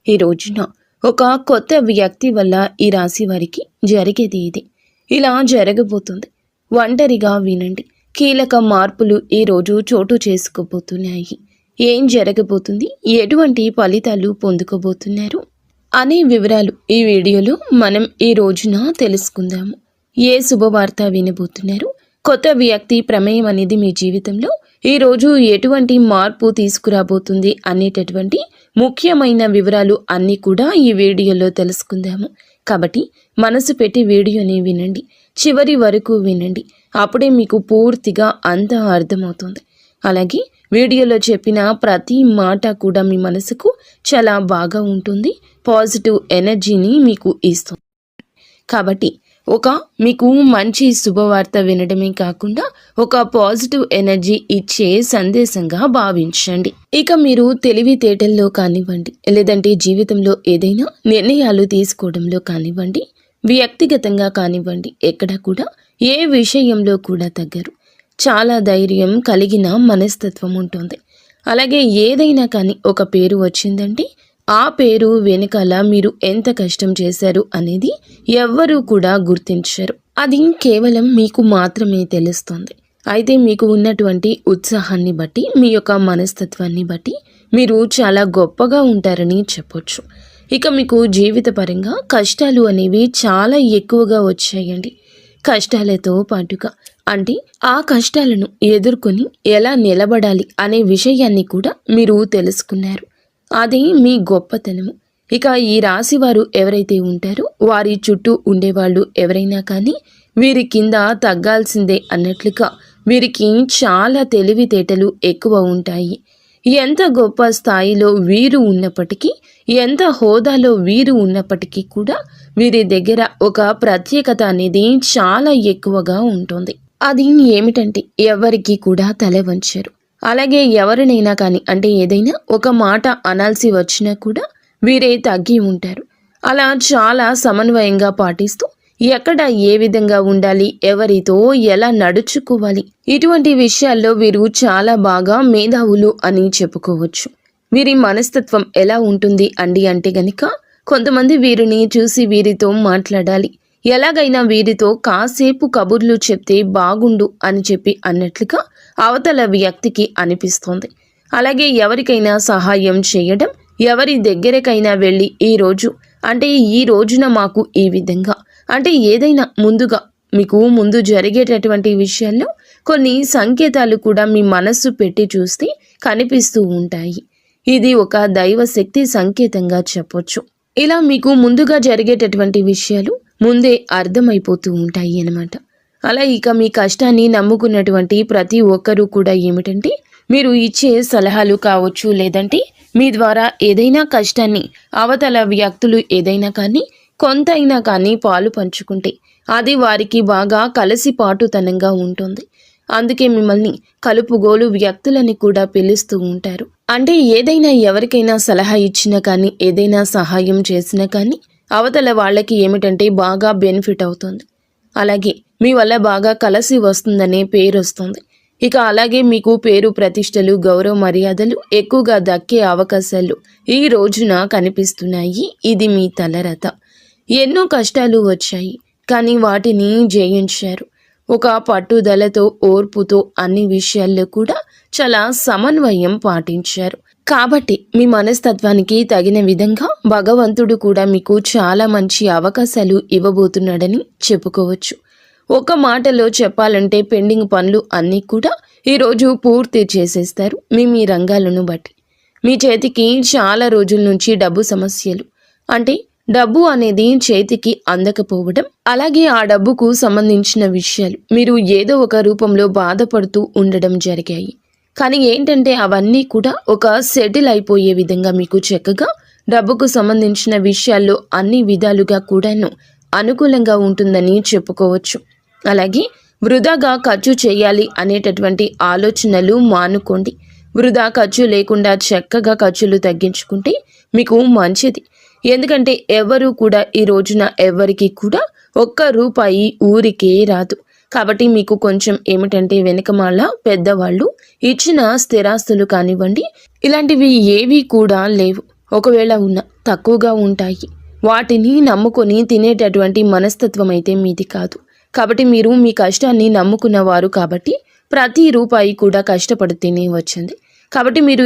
ఈ రోజున ఒక కొత్త వ్యక్తి వల్ల ఈ రాశి వారికి జరిగేది ఇది. ఇలా జరగబోతుంది. ఒంటరిగా వినండి. కీలక మార్పులు ఈరోజు చోటు చేసుకోబోతున్నాయి. ఏం జరగబోతుంది, ఎటువంటి ఫలితాలు పొందుకోబోతున్నారు అనే వివరాలు ఈ వీడియోలో మనం ఈ రోజున తెలుసుకుందాము. ఏ శుభవార్త వినబోతున్నారు, కొత్త వ్యక్తి ప్రమేయం అనేది మీ జీవితంలో ఈరోజు ఎటువంటి మార్పు తీసుకురాబోతుంది అనేటటువంటి ముఖ్యమైన వివరాలు అన్నీ కూడా ఈ వీడియోలో తెలుసుకుందాము. కాబట్టి మనసు పెట్టి వీడియోని వినండి, చివరి వరకు వినండి. అప్పుడే మీకు పూర్తిగా అంతా అర్థమవుతుంది. అలాగే వీడియోలో చెప్పిన ప్రతి మాట కూడా మీ మనసుకు చాలా బాగా ఉంటుంది, పాజిటివ్ ఎనర్జీని మీకు ఇస్తుంది. కాబట్టి మీకు మంచి శుభవార్త వినడమే కాకుండా ఒక పాజిటివ్ ఎనర్జీ ఇచ్చే సందేశంగా భావించండి. ఇక మీరు తెలివితేటల్లో కానివ్వండి, లేదంటే జీవితంలో ఏదైనా నిర్ణయాలు తీసుకోవడంలో కానివ్వండి, వ్యక్తిగతంగా కానివ్వండి, ఎక్కడ కూడా ఏ విషయంలో కూడా తగ్గరు. చాలా ధైర్యం కలిగిన మనస్తత్వం ఉంటుంది. అలాగే ఏదైనా కానీ ఒక పేరు వచ్చిందంటే ఆ పేరు వెనకాల మీరు ఎంత కష్టం చేశారు అనేది ఎవ్వరూ కూడా గుర్తించరు. అది కేవలం మీకు మాత్రమే తెలుస్తుంది. అయితే మీకు ఉన్నటువంటి ఉత్సాహాన్ని బట్టి, మీ యొక్క మనస్తత్వాన్ని బట్టి మీరు చాలా గొప్పగా ఉంటారని చెప్పొచ్చు. ఇక మీకు జీవితపరంగా కష్టాలు అనేవి చాలా ఎక్కువగా వచ్చాయండి. కష్టాలతో పాటుగా అంటే ఆ కష్టాలను ఎదుర్కొని ఎలా నిలబడాలి అనే విషయాన్ని కూడా మీరు తెలుసుకున్నారు. అది మీ గొప్పతనము. ఇక ఈ రాశి వారు ఎవరైతే ఉంటారో వారి చుట్టూ ఉండేవాళ్ళు ఎవరైనా కానీ వీరి కింద తగ్గాల్సిందే అన్నట్లుగా వీరికి చాలా తెలివితేటలు ఎక్కువ ఉంటాయి. ఎంత గొప్ప స్థాయిలో వీరు ఉన్నప్పటికీ, ఎంత హోదాలో వీరు ఉన్నప్పటికీ కూడా వీరి దగ్గర ఒక ప్రత్యేకత అనేది చాలా ఎక్కువగా ఉంటుంది. అది ఏమిటంటే ఎవరికి కూడా తల వంచరు. అలాగే ఎవరినైనా కానీ అంటే ఏదైనా ఒక మాట అనాల్సి వచ్చినా కూడా వీరే తగ్గి ఉంటారు. అలా చాలా సమన్వయంగా పాటిస్తూ ఎక్కడ ఏ విధంగా ఉండాలి, ఎవరితో ఎలా నడుచుకోవాలి, ఇటువంటి విషయాల్లో వీరు చాలా బాగా మేధావులు అని చెప్పుకోవచ్చు. వీరి మనస్తత్వం ఎలా ఉంటుంది అంటే గనుక కొంతమంది వీరిని చూసి వీరితో మాట్లాడాలి, ఎలాగైనా వీరితో కాసేపు కబుర్లు చెప్తే బాగుండు అని చెప్పి అన్నట్లుగా అవతల వ్యక్తికి అనిపిస్తోంది. అలాగే ఎవరికైనా సహాయం చేయడం, ఎవరి దగ్గరకైనా వెళ్ళి ఈ రోజున మాకు ఈ విధంగా అంటే ఏదైనా ముందుగా మీకు ముందు జరిగేటటువంటి విషయాల్లో కొన్ని సంకేతాలు కూడా మీ మనస్సు పెట్టి చూస్తే కనిపిస్తూ ఉంటాయి. ఇది ఒక దైవశక్తి సంకేతంగా చెప్పొచ్చు. ఇలా మీకు ముందుగా జరిగేటటువంటి విషయాలు ముందే అర్థమైపోతూ ఉంటాయి అన్నమాట. అలా ఇక మీ కష్టాన్ని నమ్ముకున్నటువంటి ప్రతి ఒక్కరూ కూడా ఏమిటంటే మీరు ఇచ్చే సలహాలు కావచ్చు, లేదంటే మీ ద్వారా ఏదైనా కష్టాన్ని అవతల వ్యక్తులు ఏదైనా కానీ కొంతైనా కానీ పాలు పంచుకుంటే అది వారికి బాగా కలిసిపాటుతనంగా ఉంటుంది. అందుకే మిమ్మల్ని కలుపుగోలు వ్యక్తులని కూడా పిలుస్తూ ఉంటారు. అంటే ఏదైనా ఎవరికైనా సలహా ఇచ్చినా కానీ, ఏదైనా సహాయం చేసినా కానీ అవతల వాళ్ళకి ఏమిటంటే బాగా బెనిఫిట్ అవుతుంది. అలాగే మీ వల్ల బాగా కలిసి వస్తుందనే పేరు వస్తుంది. ఇక అలాగే మీకు పేరు ప్రతిష్టలు, గౌరవ మర్యాదలు ఎక్కువగా దక్కే అవకాశాలు ఈ రోజున కనిపిస్తున్నాయి. ఇది మీ తలరత. ఎన్నో కష్టాలు వచ్చాయి, కానీ వాటిని జయించారు. ఒక పట్టుదలతో, ఓర్పుతో అన్ని విషయాల్లో కూడా చాలా సమన్వయం పాటించారు. కాబట్టి మీ మనస్తత్వానికి తగిన విధంగా భగవంతుడు కూడా మీకు చాలా మంచి అవకాశాలు ఇవ్వబోతున్నాడని చెప్పుకోవచ్చు. ఒక మాటలో చెప్పాలంటే పెండింగ్ పనులు అన్నీ కూడా ఈరోజు పూర్తి చేసేస్తారు. మీ రంగాలను బట్టి మీ చేతికి చాలా రోజుల నుంచి డబ్బు సమస్యలు, అంటే డబ్బు అనేది చేతికి అందకపోవడం, అలాగే ఆ డబ్బుకు సంబంధించిన విషయాలు మీరు ఏదో ఒక రూపంలో బాధపడుతూ ఉండడం జరిగాయి. కానీ ఏంటంటే అవన్నీ కూడా ఒక సెటిల్ అయిపోయే విధంగా మీకు చక్కగా డబ్బుకు సంబంధించిన విషయాల్లో అన్ని విధాలుగా కూడాను అనుకూలంగా ఉంటుందని చెప్పుకోవచ్చు. అలాగే వృధాగా ఖర్చు చేయాలి అనేటటువంటి ఆలోచనలు మానుకోండి. వృధా ఖర్చు లేకుండా చక్కగా ఖర్చులు తగ్గించుకుంటే మీకు మంచిది. ఎందుకంటే ఎవరు కూడా ఈ రోజున ఎవరికి కూడా ఒక్క రూపాయి ఊరికే రాదు. కాబట్టి మీకు కొంచెం ఏమిటంటే వెనకమాల పెద్దవాళ్ళు ఇచ్చిన స్థిరాస్తులు కానివ్వండి, ఇలాంటివి ఏవి కూడా లేవు. ఒకవేళ ఉన్న తక్కువగా ఉంటాయి. వాటిని నమ్ముకొని తినేటటువంటి మనస్తత్వం అయితే మీది కాదు. కాబట్టి మీరు మీ కష్టాన్ని నమ్ముకున్నవారు కాబట్టి ప్రతి రూపాయి కూడా కష్టపడితేనే వచ్చింది. కాబట్టి మీరు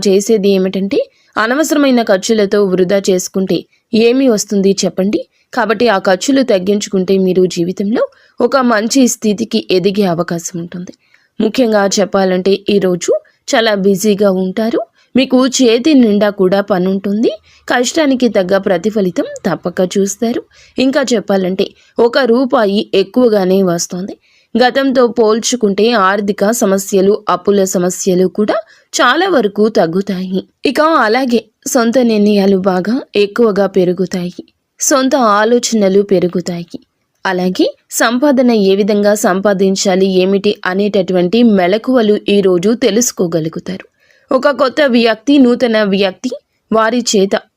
చేసేది ఏమిటంటే అనవసరమైన ఖర్చులతో వృధా చేసుకుంటే ఏమి వస్తుంది చెప్పండి. కాబట్టి ఆ ఖర్చులు తగ్గించుకుంటే మీరు జీవితంలో ఒక మంచి స్థితికి ఎదిగే అవకాశం ఉంటుంది. ముఖ్యంగా చెప్పాలంటే ఈరోజు చాలా బిజీగా ఉంటారు. మీకు చేతి నిండా కూడా పని ఉంటుంది. కష్టానికి తగ్గ ప్రతిఫలితం తప్పక చూస్తారు. ఇంకా చెప్పాలంటే రూపాయి ఎక్కువగానే వస్తుంది. గతంతో పోల్చుకుంటే ఆర్థిక సమస్యలు, అప్పుల సమస్యలు కూడా చాలా వరకు తగ్గుతాయి. ఇక అలాగే సొంత నిర్ణయాలు బాగా ఎక్కువగా పెరుగుతాయి. సొంత ఆలోచనలు పెరుగుతాయి. అలాగే సంపాదన ఏ విధంగా సంపాదించాలి ఏమిటి అనేటటువంటి మెళకువలు ఈరోజు తెలుసుకోగలుగుతారు. ఒక కొత్త వ్యక్తి, నూతన వ్యక్తి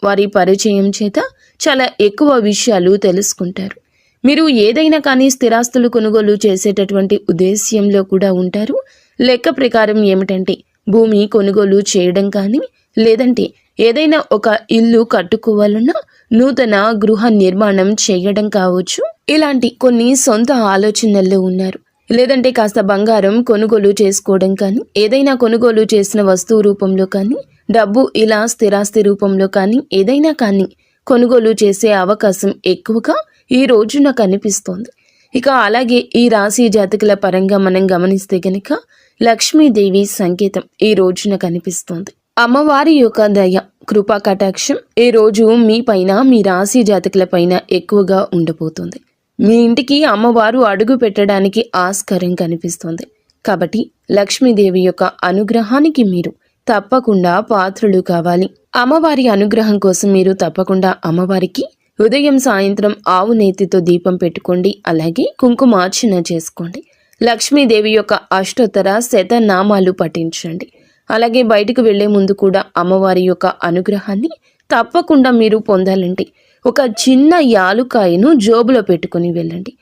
వారి పరిచయం చేత చాలా ఎక్కువ విషయాలు తెలుసుకుంటారు. మీరు ఏదైనా కానీ స్థిరాస్తులు కొనుగోలు చేసేటటువంటి ఉద్దేశ్యంలో కూడా ఉంటారు. లెక్క ప్రకారం ఏమిటంటే భూమి కొనుగోలు చేయడం కానీ, లేదంటే ఏదైనా ఒక ఇల్లు కట్టుకోవాలన్నా నూతన గృహ నిర్మాణం చేయడం కావచ్చు. ఇలాంటి కొన్ని సొంత ఆలోచనల్లో ఉన్నారు. లేదంటే కాస్త బంగారం కొనుగోలు చేసుకోవడం కానీ, ఏదైనా కొనుగోలు చేసిన వస్తువు రూపంలో కానీ, డబ్బు ఇలా స్థిరాస్తి రూపంలో కానీ ఏదైనా కానీ కొనుగోలు చేసే అవకాశం ఎక్కువగా ఈ రోజున కనిపిస్తోంది. ఇక అలాగే ఈ రాశి జాతకుల పరంగా మనం గమనిస్తే గనక లక్ష్మీదేవి సంకేతం ఈ రోజున కనిపిస్తోంది. అమ్మవారి యొక్క దయ, కృపా కటాక్షం ఈ రోజు మీ పైన, మీ రాశి జాతకుల పైన ఎక్కువగా ఉండబోతుంది. మీ ఇంటికి అమ్మవారు అడుగు పెట్టడానికి ఆస్కారం కనిపిస్తుంది. కాబట్టి లక్ష్మీదేవి యొక్క అనుగ్రహానికి మీరు తప్పకుండా పాత్రులు కావాలి. అమ్మవారి అనుగ్రహం కోసం మీరు తప్పకుండా అమ్మవారికి ఉదయం సాయంత్రం ఆవు నేతితో దీపం పెట్టుకోండి. అలాగే కుంకుమార్చన చేసుకోండి. లక్ష్మీదేవి యొక్క అష్టోత్తర శతనామాలు పఠించండి. అలాగే బయటకు వెళ్లే ముందు కూడా అమ్మవారి యొక్క అనుగ్రహాన్ని తప్పకుండా మీరు పొందాలంటే ఒక చిన్న యాలుకాయను జోబులో పెట్టుకుని వెళ్ళండి.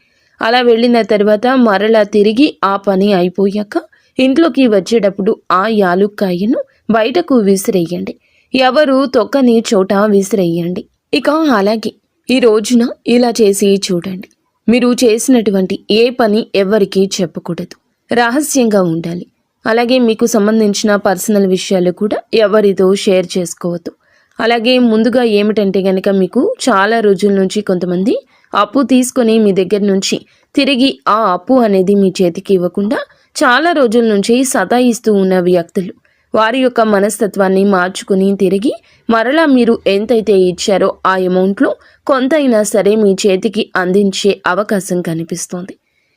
అలా వెళ్ళిన తర్వాత మరలా తిరిగి ఆ పని అయిపోయాక ఇంట్లోకి వచ్చేటప్పుడు ఆ యాలుకాయను బయటకు విసిరేయండి. ఎవరు తొక్కని చోట విసిరేయండి. ఇక అలాగే ఈ రోజున ఇలా చేసి చూడండి. మీరు చేసినటువంటి ఏ పని ఎవరికీ చెప్పకూడదు, రహస్యంగా ఉండాలి. అలాగే మీకు సంబంధించిన పర్సనల్ విషయాలు కూడా ఎవరితో షేర్ చేసుకోవద్దు. అలాగే ముందుగా ఏమిటంటే గనక మీకు చాలా రోజుల నుంచి కొంతమంది అప్పు తీసుకొని మీ దగ్గర నుంచి తిరిగి ఆ అప్పు అనేది మీ చేతికి ఇవ్వకుండా చాలా రోజుల నుంచి సతాయిస్తూ ఉన్న వ్యక్తులు వారి యొక్క మనస్తత్వాన్ని మార్చుకుని తిరిగి మరలా మీరు ఎంతైతే ఇచ్చారో ఆ అమౌంట్లో కొంతైనా సరే మీ చేతికి అందించే అవకాశం కనిపిస్తోంది.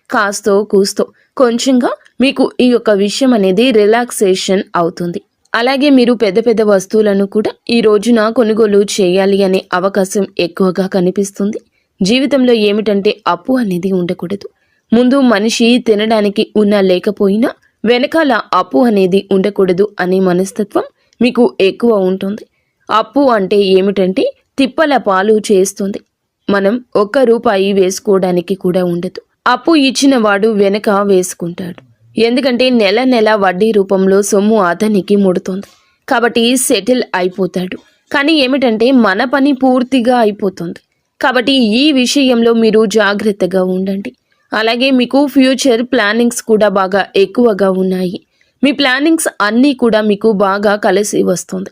కాస్తో కూస్తో కొంచెంగా మీకు ఈ యొక్క విషయం అనేది రిలాక్సేషన్ అవుతుంది. అలాగే మీరు పెద్ద పెద్ద వస్తువులను కూడా ఈ రోజున కొనుగోలు చేయాలి అనే అవకాశం ఎక్కువగా కనిపిస్తుంది. జీవితంలో ఏమిటంటే అప్పు అనేది ఉండకూడదు. ముందు మనిషి తినడానికి ఉన్నా లేకపోయినా వెనకాల అప్పు అనేది ఉండకూడదు అనే మనస్తత్వం మీకు ఎక్కువ ఉంటుంది. అప్పు అంటే ఏమిటంటే తిప్పల పాలు చేస్తుంది. మనం ₹1 వేసుకోవడానికి కూడా ఉండదు. అప్పు ఇచ్చిన వాడు వెనక వేసుకుంటాడు. ఎందుకంటే నెల నెల వడ్డీ రూపంలో సొమ్ము అతనికి ముడుతుంది. కాబట్టి సెటిల్ అయిపోతాడు. కానీ ఏమిటంటే మన పని పూర్తిగా అయిపోతుంది. కాబట్టి ఈ విషయంలో మీరు జాగ్రత్తగా ఉండండి. అలాగే మీకు ఫ్యూచర్ ప్లానింగ్స్ కూడా బాగా ఎక్కువగా ఉన్నాయి. మీ ప్లానింగ్స్ అన్నీ కూడా మీకు బాగా కలిసి వస్తుంది.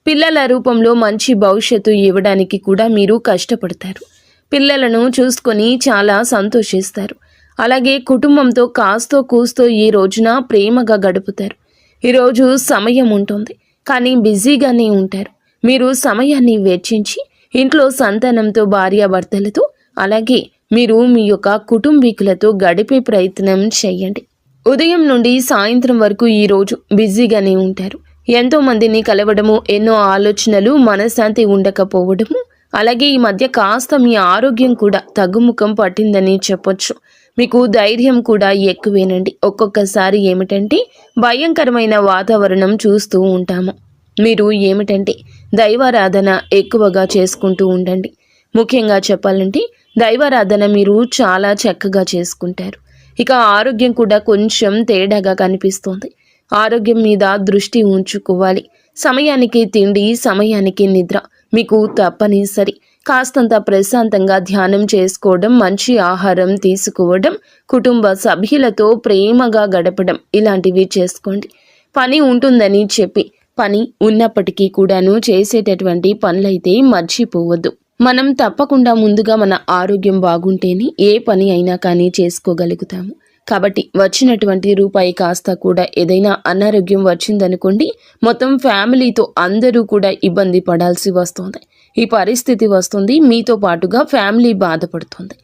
పిల్లల రూపంలో మంచి భవిష్యత్తు ఇవ్వడానికి కూడా మీరు కష్టపడతారు. పిల్లలను చూసుకొని చాలా సంతోషిస్తారు. అలాగే కుటుంబంతో కాస్తో కూస్తో ఈ రోజున ప్రేమగా గడుపుతారు. ఈరోజు సమయం ఉంటుంది, కానీ బిజీగానే ఉంటారు. మీరు సమయాన్ని వెచ్చించి ఇంట్లో సంతానంతో, భార్యాభర్తలతో, అలాగే మీరు మీ యొక్క కుటుంబీకులతో గడిపే ప్రయత్నం చేయండి. ఉదయం నుండి సాయంత్రం వరకు ఈరోజు బిజీగానే ఉంటారు. ఎంతో మందిని కలవడము, ఎన్నో ఆలోచనలు, మనశ్శాంతి ఉండకపోవడము, అలాగే ఈ మధ్య కాస్త మీ ఆరోగ్యం కూడా తగ్గుముఖం పట్టిందని చెప్పొచ్చు. మీకు ధైర్యం కూడా ఎక్కువేనండి. ఒక్కొక్కసారి ఏమిటంటే భయంకరమైన వాతావరణం చూస్తూ ఉంటాము. మీరు ఏమిటంటే దైవారాధన ఎక్కువగా చేసుకుంటూ ఉండండి. ముఖ్యంగా చెప్పాలంటే దైవారాధన మీరు చాలా చక్కగా చేసుకుంటారు. ఇక ఆరోగ్యం కూడా కొంచెం తేడాగా కనిపిస్తోంది. ఆరోగ్యం మీద దృష్టి ఉంచుకోవాలి. సమయానికి తిండి, సమయానికి నిద్ర, మీకు తప్పనిసరి కాస్తంత ప్రశాంతంగా ధ్యానం చేసుకోవడం, మంచి ఆహారం తీసుకోవడం, కుటుంబ సభ్యులతో ప్రేమగా గడపడం ఇలాంటివి చేసుకోండి. పని ఉంటుందని చెప్పి పని ఉన్నప్పటికీ కూడాను చేసేటటువంటి పనులైతే మర్చిపోవద్దు. మనం తప్పకుండా ముందుగా మన ఆరోగ్యం బాగుంటేనే ఏ పని అయినా కానీ చేసుకోగలుగుతాము. కాబట్టి వచ్చినటువంటి రూపాయి కాస్త కూడా ఏదైనా అనారోగ్యం వచ్చిందనుకోండి, మొత్తం ఫ్యామిలీతో అందరూ కూడా ఇబ్బంది పడాల్సి వస్తుంది. ఈ పరిస్థితి వస్తుంది, మీతో పాటుగా ఫ్యామిలీ బాధపడుతుంది.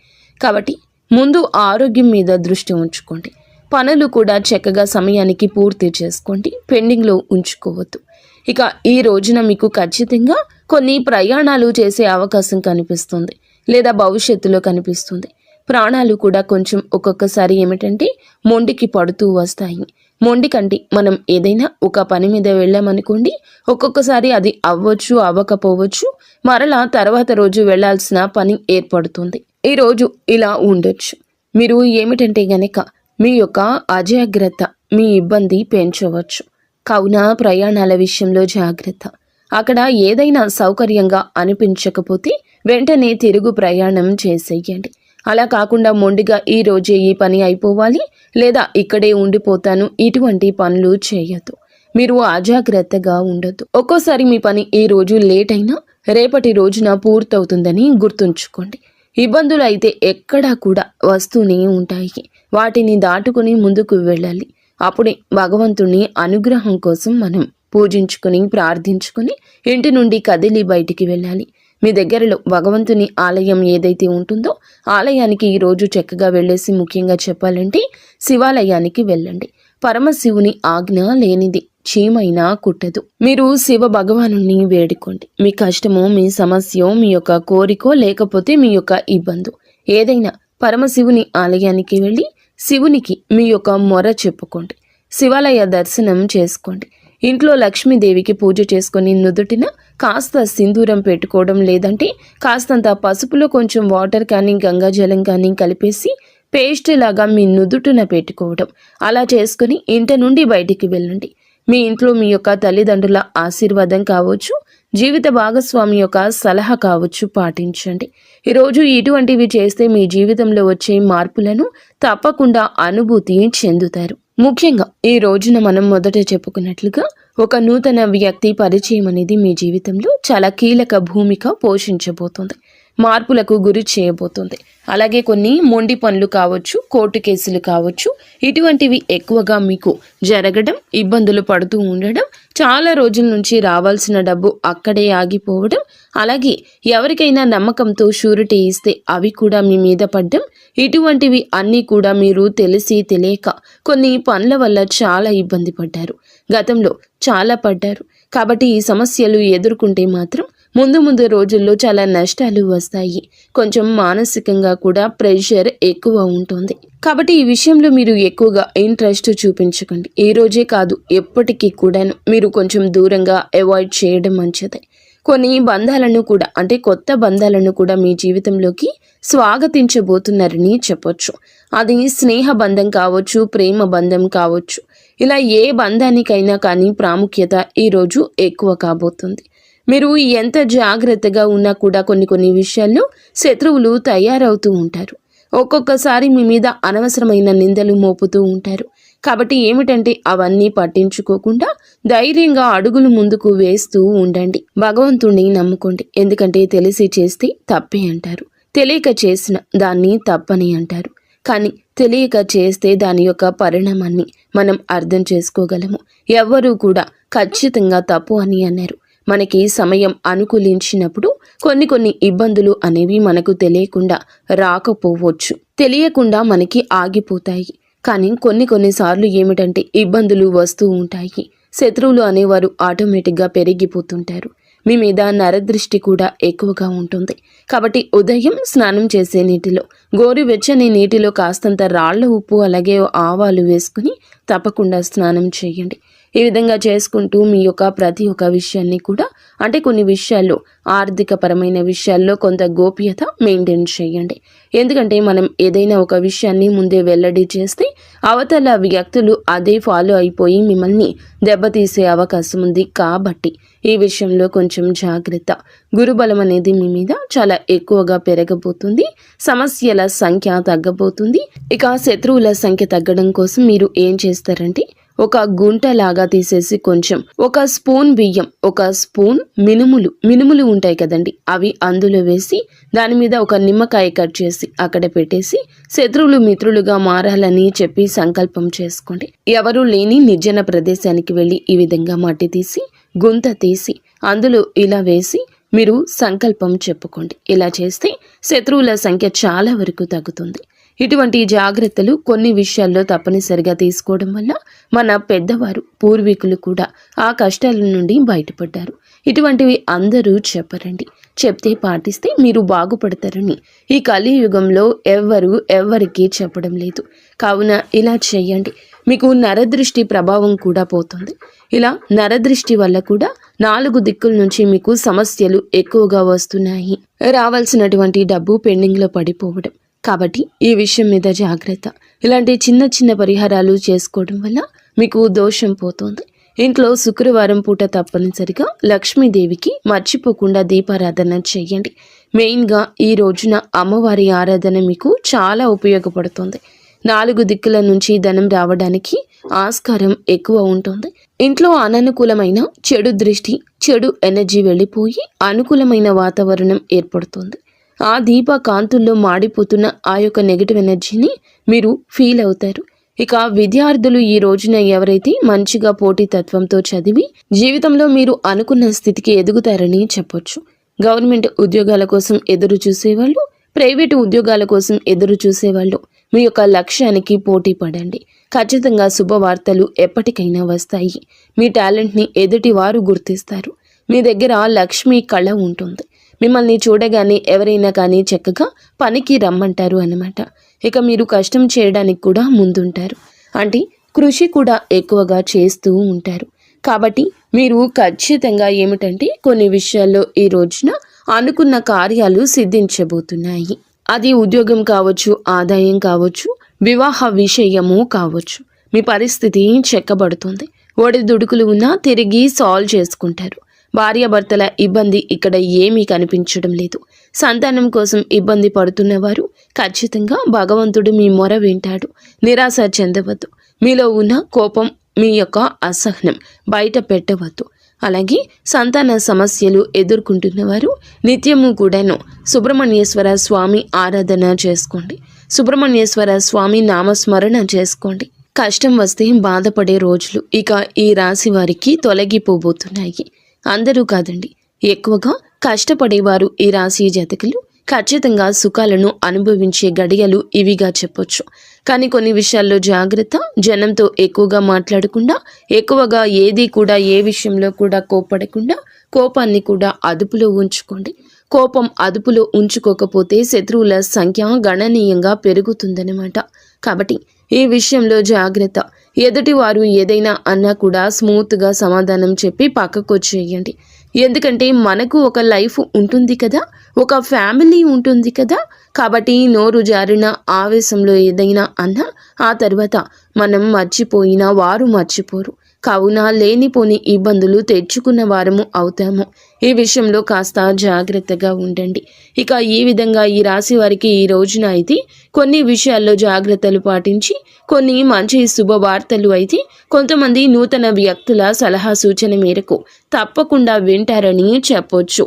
కాబట్టి ముందు ఆరోగ్యం మీద దృష్టి ఉంచుకోండి. పనులు కూడా చక్కగా సమయానికి పూర్తి చేసుకోండి, పెండింగ్లో ఉంచుకోవద్దు. ఇక ఈ రోజున మీకు ఖచ్చితంగా కొన్ని ప్రయాణాలు చేసే అవకాశం కనిపిస్తుంది, లేదా భవిష్యత్తులో కనిపిస్తుంది. ప్రాణాలు కూడా కొంచెం ఒక్కొక్కసారి ఏమిటంటే మొండికి పడుతూ వస్తాయి. మొండి కంటే మనం ఏదైనా ఒక పని మీద వెళ్ళామనుకోండి, ఒక్కొక్కసారి అది అవ్వచ్చు అవ్వకపోవచ్చు, మరలా తర్వాత రోజు వెళ్లాల్సిన పని ఏర్పడుతుంది. ఈరోజు ఇలా ఉండొచ్చు. మీరు ఏమిటంటే గనక మీ యొక్క అజాగ్రత్త మీ ఇబ్బంది పెంచవచ్చు. కావున ప్రయాణాల విషయంలో జాగ్రత్త. అక్కడ ఏదైనా సౌకర్యంగా అనిపించకపోతే వెంటనే తిరుగు ప్రయాణం చేసేయండి. అలా కాకుండా మొండిగా ఈ రోజే ఈ పని అయిపోవాలి, లేదా ఇక్కడే ఉండిపోతాను, ఇటువంటి పనులు చేయొద్దు. మీరు అజాగ్రత్తగా ఉండొద్దు. ఒక్కోసారి మీ పని ఈ రోజు లేట్ అయినా రేపటి రోజున పూర్తవుతుందని గుర్తుంచుకోండి. ఇబ్బందులు అయితే ఎక్కడా కూడా వస్తూనే ఉంటాయి. వాటిని దాటుకుని ముందుకు వెళ్ళాలి. అప్పుడే భగవంతుని అనుగ్రహం కోసం మనం పూజించుకుని ప్రార్థించుకుని ఇంటి నుండి కదిలి బయటికి వెళ్ళాలి. మీ దగ్గరలో భగవంతుని ఆలయం ఏదైతే ఉంటుందో ఆలయానికి ఈరోజు చక్కగా వెళ్ళేసి, ముఖ్యంగా చెప్పాలంటే శివాలయానికి వెళ్ళండి. పరమశివుని ఆజ్ఞ లేనిది చీమైనా కుట్టదు. మీరు శివ భగవాను వేడుకోండి. మీ కష్టమో, మీ సమస్యో, మీ యొక్క కోరికో, లేకపోతే మీ యొక్క ఇబ్బంది ఏదైనా పరమశివుని ఆలయానికి వెళ్ళి శివునికి మీ యొక్క మొర చెప్పుకోండి. శివాలయ దర్శనం చేసుకోండి. ఇంట్లో లక్ష్మీదేవికి పూజ చేసుకొని నుదుటిన కాస్త సింధూరం పెట్టుకోవడం, లేదంటే కాస్తంత పసుపులో కొంచెం వాటర్ కానీ గంగాజలం కానీ కలిపేసి పేస్ట్ లాగా మీ నుదుటిన పెట్టుకోవడం, అలా చేసుకుని ఇంటి నుండి బయటికి వెళ్ళండి. మీ ఇంట్లో మీ యొక్క తల్లిదండ్రుల ఆశీర్వాదం కావచ్చు, జీవిత భాగస్వామి యొక్క సలహా కావచ్చు, పాటించండి. ఈరోజు ఇటువంటివి చేస్తే మీ జీవితంలో వచ్చే మార్పులను తప్పకుండా అనుభూతి చెందుతారు. ముఖ్యంగా ఈ రోజున మనం మొదట చెప్పుకున్నట్లుగా ఒక నూతన వ్యక్తి పరిచయం అనేది మీ జీవితంలో చాలా కీలక భూమిక పోషించబోతుంది, మార్పులకు గురి చేయబోతుంది. అలాగే కొన్ని మొండి పనులు కావచ్చు, కోర్టు కేసులు కావచ్చు, ఇటువంటివి ఎక్కువగా మీకు జరగడం, ఇబ్బందులు పడుతూ ఉండడం, చాలా రోజుల నుంచి రావాల్సిన డబ్బు అక్కడే ఆగిపోవడం, అలాగే ఎవరికైనా నమ్మకంతో షూరిటీ ఇస్తే అవి కూడా మీ మీద పడ్డం, ఇటువంటివి అన్నీ కూడా మీరు తెలిసి తెలియక కొన్ని పనుల వల్ల చాలా ఇబ్బంది పడ్డారు, గతంలో చాలా పడ్డారు. కాబట్టి ఈ సమస్యలు ఎదుర్కొంటే మాత్రం ముందు రోజుల్లో చాలా నష్టాలు వస్తాయి. కొంచెం మానసికంగా కూడా ప్రెషర్ ఎక్కువ ఉంటుంది. కాబట్టి ఈ విషయంలో మీరు ఎక్కువగా ఇంట్రెస్ట్ చూపించకండి. ఈ రోజే కాదు, ఎప్పటికీ కూడాను మీరు కొంచెం దూరంగా అవాయిడ్ చేయడం మంచిది. కొన్ని బంధాలను కూడా, అంటే కొత్త బంధాలను కూడా మీ జీవితంలోకి స్వాగతించబోతున్నారని చెప్పొచ్చు. అది స్నేహ బంధం కావచ్చు, ప్రేమ బంధం కావచ్చు. ఇలా ఏ బంధానికైనా కానీ ప్రాముఖ్యత ఈరోజు ఎక్కువ కాబోతుంది. మీరు ఎంత జాగ్రత్తగా ఉన్నా కూడా కొన్ని విషయాల్లో శత్రువులు తయారవుతూ ఉంటారు. ఒక్కొక్కసారి మీ మీద అనవసరమైన నిందలు మోపుతూ ఉంటారు. కాబట్టి ఏమిటంటే అవన్నీ పట్టించుకోకుండా ధైర్యంగా అడుగులు ముందుకు వేస్తూ ఉండండి. భగవంతుణ్ణి నమ్ముకోండి. ఎందుకంటే తెలిసి చేస్తే తప్పే అంటారు, తెలియక చేసిన దాన్ని తప్పని అంటారు. కానీ తెలియక చేస్తే దాని యొక్క పరిణామాన్ని మనం అర్థం చేసుకోగలము. ఎవ్వరూ కూడా ఖచ్చితంగా తప్పు అని అన్నారు. మనకి సమయం అనుకూలించినప్పుడు కొన్ని ఇబ్బందులు అనేవి మనకు తెలియకుండా రాకపోవచ్చు, తెలియకుండా మనకి ఆగిపోతాయి. కానీ కొన్నిసార్లు ఏమిటంటే ఇబ్బందులు వస్తూ ఉంటాయి. శత్రువులు అనేవారు ఆటోమేటిక్గా పెరిగిపోతుంటారు. మీ మీద నరదృష్టి కూడా ఎక్కువగా ఉంటుంది. కాబట్టి ఉదయం స్నానం చేసే నీటిలో, గోరువెచ్చని నీటిలో కాస్తంత రాళ్ల ఉప్పు అలాగే ఆవాలు వేసుకుని తప్పకుండా స్నానం చేయండి. ఈ విధంగా చేసుకుంటూ మీ యొక్క ప్రతి ఒక్క విషయాన్ని కూడా అంటే కొన్ని విషయాల్లో ఆర్థిక పరమైన విషయాల్లో కొంత గోప్యత మెయింటైన్ చేయండి. ఎందుకంటే మనం ఏదైనా ఒక విషయాన్ని ముందే వెల్లడి చేస్తే అవతల వ్యక్తులు అదే ఫాలో అయిపోయి మిమ్మల్ని దెబ్బతీసే అవకాశం ఉంది. కాబట్టి ఈ విషయంలో కొంచెం జాగ్రత్త. గురుబలం అనేది మీ మీద చాలా ఎక్కువగా పెరగబోతుంది. సమస్యల సంఖ్య తగ్గబోతుంది. ఇక శత్రువుల సంఖ్య తగ్గడం కోసం మీరు ఏం చేస్తారంటే ఒక గుంటలాగా తీసేసి కొంచెం ఒక స్పూన్ బియ్యం, ఒక స్పూన్ మినుములు ఉంటాయి కదండి, అవి అందులో వేసి దాని మీద ఒక నిమ్మకాయ కట్ చేసి అక్కడ పెట్టేసి శత్రువులు మిత్రులుగా మారాలని చెప్పి సంకల్పం చేసుకోండి. ఎవరూ లేని నిర్జన ప్రదేశానికి వెళ్ళి ఈ విధంగా మట్టి తీసి గుంత తీసి అందులో ఇలా వేసి మీరు సంకల్పం చెప్పుకోండి. ఇలా చేస్తే శత్రువుల సంఖ్య చాలా వరకు తగ్గుతుంది. ఇటువంటి జాగ్రత్తలు కొన్ని విషయాల్లో తప్పనిసరిగా తీసుకోవడం వల్ల మన పెద్దవారు పూర్వీకులు కూడా ఆ కష్టాల నుండి బయటపడ్డారు. ఇటువంటివి అందరూ చెప్పరండి. చెప్తే పాటిస్తే మీరు బాగుపడతారని ఈ కలియుగంలో ఎవరికి చెప్పడం లేదు. కావున ఇలా చేయండి. మీకు నరదృష్టి ప్రభావం కూడా పోతుంది. ఇలా నరదృష్టి వల్ల కూడా 4 దిక్కుల నుంచి మీకు సమస్యలు ఎక్కువగా వస్తున్నాయి. రావాల్సినటువంటి డబ్బు పెండింగ్లో పడిపోవడం. కాబట్టి ఈ విషయం మీద జాగ్రత్త. ఇలాంటి చిన్న చిన్న పరిహారాలు చేసుకోవడం వల్ల మీకు దోషం పోతుంది. ఇంట్లో శుక్రవారం పూట తప్పనిసరిగా లక్ష్మీదేవికి మర్చిపోకుండా దీపారాధన చేయండి. మెయిన్గా ఈ రోజున అమ్మవారి ఆరాధన మీకు చాలా ఉపయోగపడుతుంది. 4 దిక్కుల నుంచి ధనం రావడానికి ఆస్కారం ఎక్కువ ఉంటుంది. ఇంట్లో అననుకూలమైన చెడు దృష్టి, చెడు ఎనర్జీ వెళ్ళిపోయి అనుకూలమైన వాతావరణం ఏర్పడుతుంది. ఆ దీప కాంతుల్లో మాడిపోతున్న ఆ యొక్క నెగిటివ్ ఎనర్జీని మీరు ఫీల్ అవుతారు. ఇక విద్యార్థులు ఈ రోజున ఎవరైతే మంచిగా పోటీతత్వంతో చదివి జీవితంలో మీరు అనుకున్న స్థితికి ఎదుగుతారని చెప్పొచ్చు. గవర్నమెంట్ ఉద్యోగాల కోసం ఎదురు చూసేవాళ్ళు, ప్రైవేటు ఉద్యోగాల కోసం ఎదురు చూసేవాళ్ళు మీ యొక్క లక్ష్యానికి పోటీ పడండి. ఖచ్చితంగా శుభవార్తలు ఎప్పటికైనా వస్తాయి. మీ టాలెంట్ని ఎదుటి వారు గుర్తిస్తారు. మీ దగ్గర లక్ష్మీ కళ ఉంటుంది. మిమ్మల్ని చూడగానే ఎవరైనా కానీ చక్కగా పనికి రమ్మంటారు అన్నమాట. ఇక మీరు కష్టం చేయడానికి కూడా ముందుంటారు. అంటే కృషి కూడా ఎక్కువగా చేస్తూ ఉంటారు. కాబట్టి మీరు ఖచ్చితంగా ఏమిటంటే కొన్ని విషయాల్లో ఈ రోజున అనుకున్న కార్యాలు సిద్ధించబోతున్నాయి. అది ఉద్యోగం కావచ్చు, ఆదాయం కావచ్చు, వివాహ విషయము కావచ్చు. మీ పరిస్థితి చెక్కబడుతుంది. ఒడిదుడుకులు ఉన్నా తిరిగి సాల్వ్ చేసుకుంటారు. భార్యాభర్తల ఇబ్బంది ఇక్కడ ఏమీ కనిపించడం లేదు. సంతానం కోసం ఇబ్బంది పడుతున్నవారు ఖచ్చితంగా భగవంతుడు మీ మొర వింటాడు. నిరాశ చెందవద్దు. మీలో ఉన్న కోపం, మీ యొక్క అసహనం బయట పెట్టవద్దు. అలాగే సంతాన సమస్యలు ఎదుర్కొంటున్నవారు నిత్యము కూడాను సుబ్రహ్మణ్యేశ్వర స్వామి ఆరాధన చేసుకోండి. సుబ్రహ్మణ్యేశ్వర స్వామి నామస్మరణ చేసుకోండి. కష్టం వస్తే బాధపడే రోజులు ఇక ఈ రాశి వారికి తొలగిపోబోతున్నాయి. అందరూ కాదండి, ఎక్కువగా కష్టపడేవారు ఈ రాశి జాతకులు ఖచ్చితంగా సుఖాలను అనుభవించే గడియలు ఇవిగా చెప్పొచ్చు. కానీ కొన్ని విషయాల్లో జాగ్రత్త. జనంతో ఎక్కువగా మాట్లాడకుండా, ఎక్కువగా ఏది కూడా ఏ విషయంలో కూడా కోప్పడకుండా కోపాన్ని కూడా అదుపులో ఉంచుకోండి. కోపం అదుపులో ఉంచుకోకపోతే శత్రువుల సంఖ్య గణనీయంగా పెరుగుతుందన్నమాట. కాబట్టి ఈ విషయంలో జాగ్రత్త. ఎదుటివారు ఏదైనా అన్నా కూడా స్మూత్గా సమాధానం చెప్పి పక్కకొచ్చేయండి. ఎందుకంటే మనకు ఒక లైఫ్ ఉంటుంది కదా, ఒక ఫ్యామిలీ ఉంటుంది కదా. కాబట్టి నోరు జారిన ఆవేశంలో ఏదైనా అన్నా ఆ తర్వాత మనం మర్చిపోయినా వారు మర్చిపోరు. కావున లేనిపోని ఇబ్బందులు తెచ్చుకున్న వారము అవుతాము. ఈ విషయంలో కాస్త జాగ్రత్తగా ఉండండి. ఇక ఈ విధంగా ఈ రాశి వారికి ఈ రోజున అయితే కొన్ని విషయాల్లో జాగ్రత్తలు పాటించి కొన్ని మంచి శుభవార్తలు అయితే కొంతమంది నూతన వ్యక్తుల సలహా సూచన మేరకు తప్పకుండా వింటారని చెప్పొచ్చు.